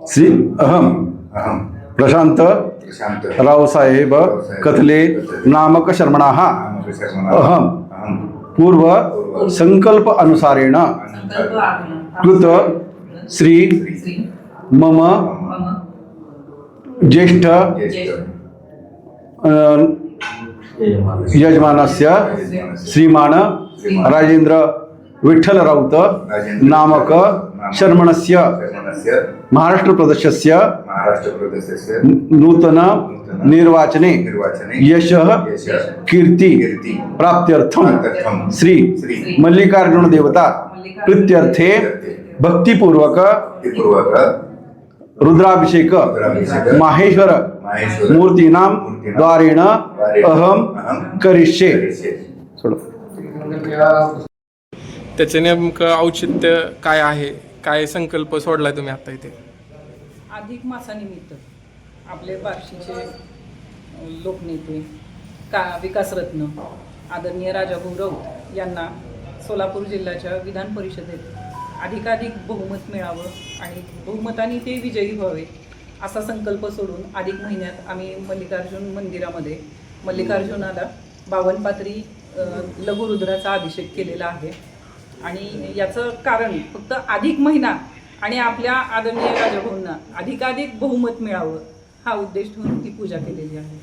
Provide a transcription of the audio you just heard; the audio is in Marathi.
श्री अहम प्रशांत रावसाहेब कथले नामक शर्मणाः अहम पूर्व संकल्प अनुसारेण कृत श्री मम ज्येष्ठ यजमानस्य श्रीमान राजेंद्र विठ्ठल राउत नामक शर्मणस्य महाराष्ट्र प्रदेशस्य नूतन निर्वाचने यशः कीर्ति प्राप्त्यर्थम श्री मल्लिकार्जुन देवता प्रीत्यर्थे भक्तिपूर्वक रुद्राभिषेक माहेश्वर मूर्तीनां द्वारेण अहम करिष्ये। त्याचे नेमकं औचित्य काय आहे, काय संकल्प सोडलाय तुम्ही आता इथे? अधिक मासानिमित्त आपले बार्शीचे लोकनेते विकासरत्न आदरणीय राजाभाऊ राऊत यांना सोलापूर जिल्ह्याच्या विधान परिषदेत अधिकाधिक बहुमत मिळावं आणि बहुमताने ते विजयी व्हावे असा संकल्प सोडून अधिक महिन्यात आम्ही मल्लिकार्जुन मंदिरामध्ये मल्लिकार्जुनाला 52 पात्री लघुरुद्राचा अभिषेक केलेला आहे। आणि याचं कारण फक्त अधिक महिना आणि आपल्या आदरणीय राजाभाऊंना अधिकाधिक बहुमत मिळावं हा उद्देश ठेवून ती पूजा केलेली आहे।